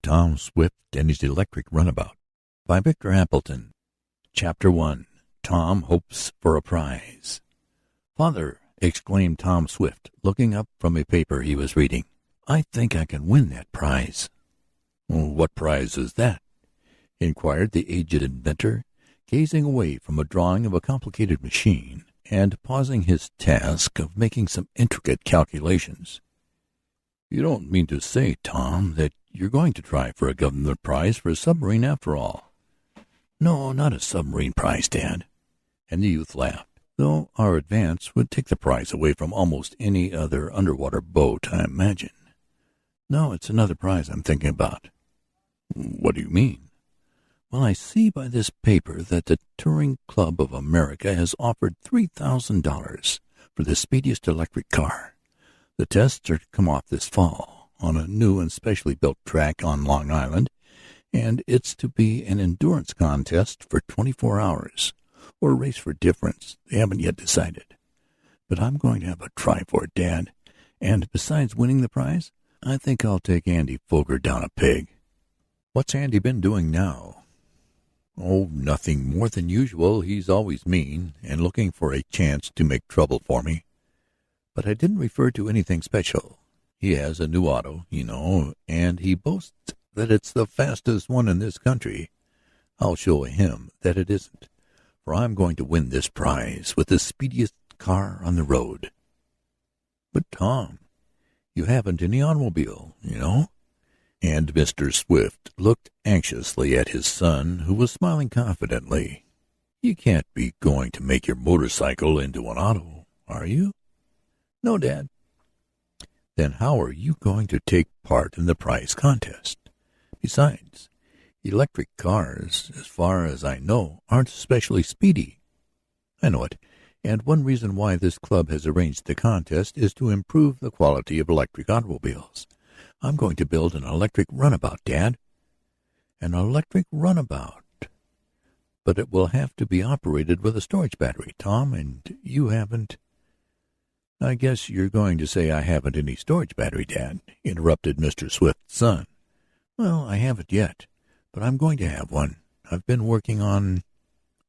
Tom Swift and His Electric Runabout by Victor Appleton. Chapter 1. Tom Hopes for a Prize. "Father," exclaimed Tom Swift, looking up from a paper he was reading, "I think I can win that prize." "What prize is that?" inquired the aged inventor, gazing away from a drawing of a complicated machine and pausing his task of making some intricate calculations. "You don't mean to say, Tom, that you're going to try for a government prize for a submarine after all?" "No, not a submarine prize, Dad." And the youth laughed. "Though our Advance would take the prize away from almost any other underwater boat, I imagine. No, it's another prize I'm thinking about." "What do you mean?" "Well, I see by this paper that the Touring Club of America has offered $3,000 for the speediest electric car. The tests are to come off this fall on a new and specially built track on Long Island, and it's to be an endurance contest for 24 hours, or a race for difference. They haven't yet decided. But I'm going to have a try for it, Dad, and besides winning the prize, I think I'll take Andy Foger down a peg." "What's Andy been doing now?" "Oh, nothing more than usual. He's always mean and looking for a chance to make trouble for me. But I didn't refer to anything special. He has a new auto, you know, and he boasts that it's the fastest one in this country. I'll show him that it isn't, for I'm going to win this prize with the speediest car on the road." "But, Tom, you haven't any automobile, you know." And Mr. Swift looked anxiously at his son, who was smiling confidently. "You can't be going to make your motorcycle into an auto, are you?" "No, Dad." "Then how are you going to take part in the prize contest? Besides, electric cars, as far as I know, aren't especially speedy." "I know it, and one reason why this club has arranged the contest is to improve the quality of electric automobiles. I'm going to build an electric runabout, Dad." "An electric runabout? But it will have to be operated with a storage battery, Tom, and you haven't—" "I guess you're going to say I haven't any storage battery, Dad," interrupted Mr. Swift's son. "Well, I haven't yet, but I'm going to have one. I've been working on—"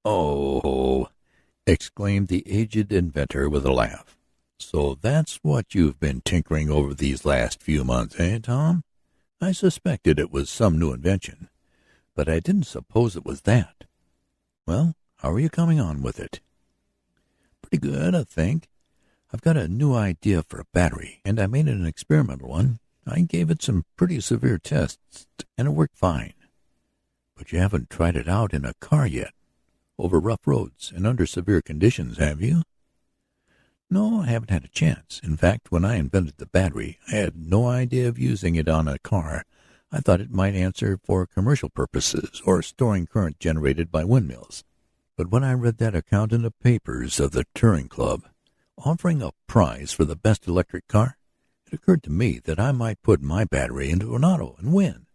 "Oh!" exclaimed the aged inventor with a laugh. "So that's what you've been tinkering over these last few months, eh, Tom? I suspected it was some new invention, but I didn't suppose it was that. Well, how are you coming on with it?" "Pretty good, I think. I've got a new idea for a battery, and I made an experimental one. I gave it some pretty severe tests, and it worked fine." "But you haven't tried it out in a car yet, over rough roads and under severe conditions, have you?" "No, I haven't had a chance. In fact, when I invented the battery, I had no idea of using it on a car. I thought it might answer for commercial purposes or storing current generated by windmills. But when I read that account in the papers of the Touring Club offering a prize for the best electric car, it occurred to me that I might put my battery into an auto and win."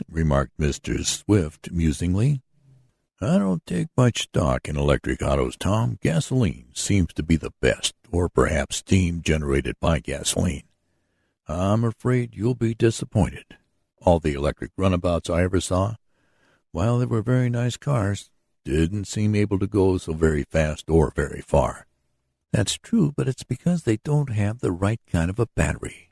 Remarked Mr. Swift musingly. "I don't take much stock in electric autos, Tom. Gasoline seems to be the best, or perhaps steam generated by gasoline. I'm afraid you'll be disappointed. All the electric runabouts I ever saw, while they were very nice cars, didn't seem able to go so very fast or very far." "That's true, but it's because they don't have the right kind of a battery.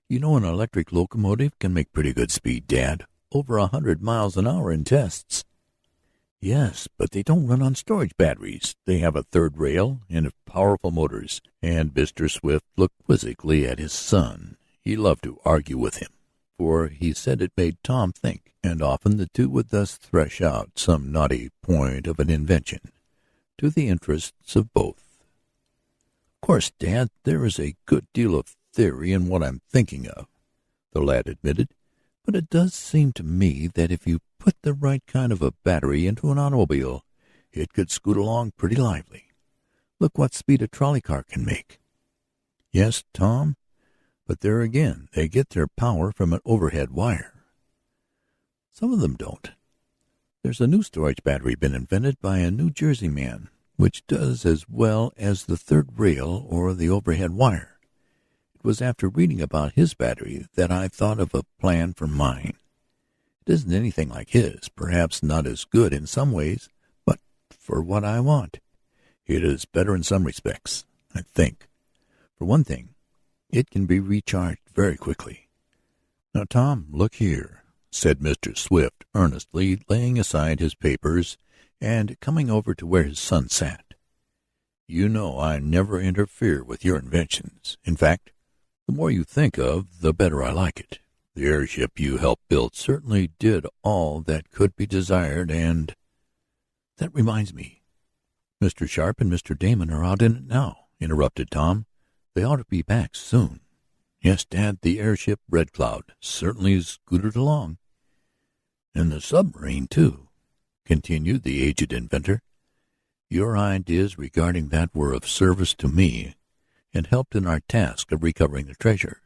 You know, an electric locomotive can make pretty good speed, Dad, over 100 miles an hour in tests." "Yes, but they don't run on storage batteries. They have a third rail and powerful motors." And Mr. Swift looked quizzically at his son. He loved to argue with him, for he said it made Tom think, and often the two would thus thresh out some knotty point of an invention, to the interests of both. "Of course, Dad, there is a good deal of theory in what I'm thinking of," the lad admitted, "but it does seem to me that if you put the right kind of a battery into an automobile, it could scoot along pretty lively. Look what speed a trolley car can make." "Yes, Tom, but there again they get their power from an overhead wire." "Some of them don't. There's a new storage battery been invented by a New Jersey man, which does as well as the third rail or the overhead wire. it was after reading about his battery that I thought of a plan for mine. It isn't anything like his, perhaps not as good in some ways, but for what I want, it is better in some respects, I think. For one thing, it can be recharged very quickly. Now, Tom, look here," said Mr. Swift earnestly, laying aside his papers and coming over to where his son sat. "You know I never interfere with your inventions. In fact, the more you think of, the better I like it. The airship you helped build certainly did all that could be desired, and—" "That reminds me, Mr. Sharp and Mr. Damon are out in it now," interrupted Tom. "They ought to be back soon." "Yes, Dad, the airship Red Cloud certainly scooted along." "And the submarine, too," continued the aged inventor. "Your ideas regarding that were of service to me and helped in our task of recovering the treasure.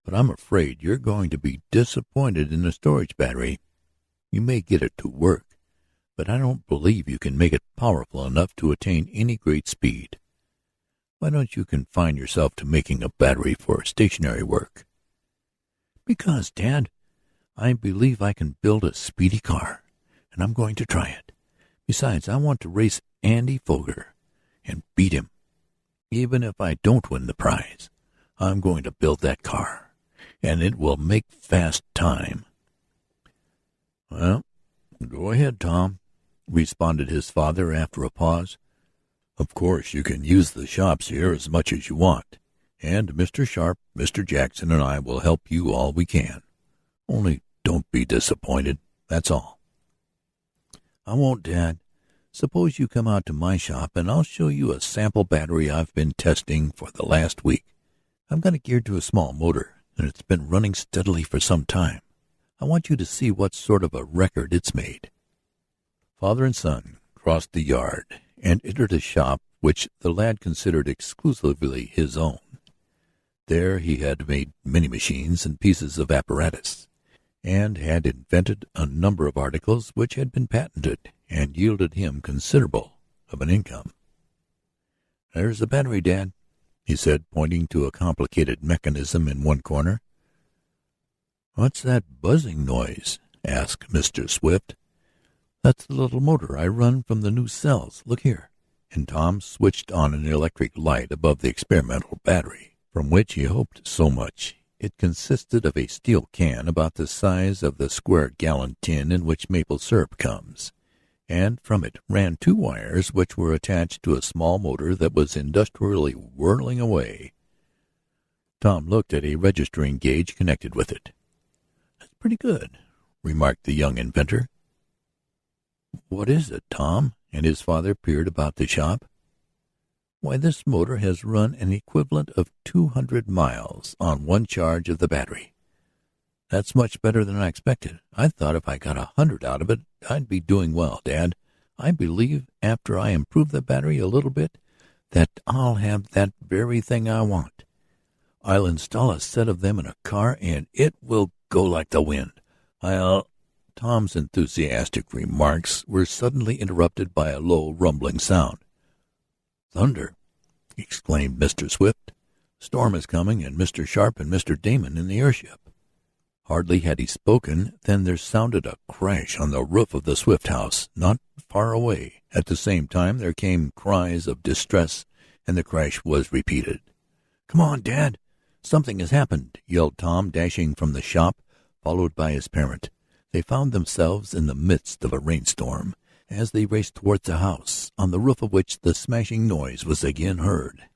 But I'm afraid you're going to be disappointed in the storage battery. You may get it to work, but I don't believe you can make it powerful enough to attain any great speed. Why don't you confine yourself to making a battery for stationary work?" "Because, Dad, I believe I can build a speedy car, and I'm going to try it. Besides, I want to race Andy Foger and beat him. Even if I don't win the prize, I'm going to build that car, and it will make fast time." "Well, go ahead, Tom," responded his father after a pause. "Of course you can use the shops here as much as you want, and Mr. Sharp, Mr. Jackson, and I will help you all we can. Only don't be disappointed, that's all." "I won't, Dad. Suppose you come out to my shop, and I'll show you a sample battery I've been testing for the last week. I've got it geared to a small motor, and it's been running steadily for some time. I want you to see what sort of a record it's made." Father and son crossed the yard and entered a shop which the lad considered exclusively his own. There he had made many machines and pieces of apparatus, and had invented a number of articles which had been patented and yielded him considerable of an income. "There's the battery, Dad," he said, pointing to a complicated mechanism in one corner. "What's that buzzing noise?" asked Mr. Swift. "That's the little motor I run from the new cells. Look here." And Tom switched on an electric light above the experimental battery, from which he hoped so much. It consisted of a steel can about the size of the square gallon tin in which maple syrup comes, and from it ran two wires which were attached to a small motor that was industrially whirling away. Tom looked at a registering gauge connected with it. "That's pretty good," remarked the young inventor. "What is it, Tom?" and his father peered about the shop. "Why, this motor has run an equivalent of 200 miles on one charge of the battery. That's much better than I expected. I thought if I got 100 out of it, I'd be doing well, Dad. I believe after I improve the battery a little bit that I'll have that very thing I want. I'll install a set of them in a car, and it will go like the wind. Tom's enthusiastic remarks were suddenly interrupted by a low, rumbling sound. "Thunder!" exclaimed Mr. Swift. "Storm is coming, and Mr. Sharp and Mr. Damon in the airship." Hardly had he spoken than there sounded a crash on the roof of the Swift house, not far away. At the same time there came cries of distress, and the crash was repeated. "Come on, Dad! Something has happened!" yelled Tom, dashing from the shop, followed by his parent. They found themselves in the midst of a rainstorm as they raced towards the house, on the roof of which the smashing noise was again heard.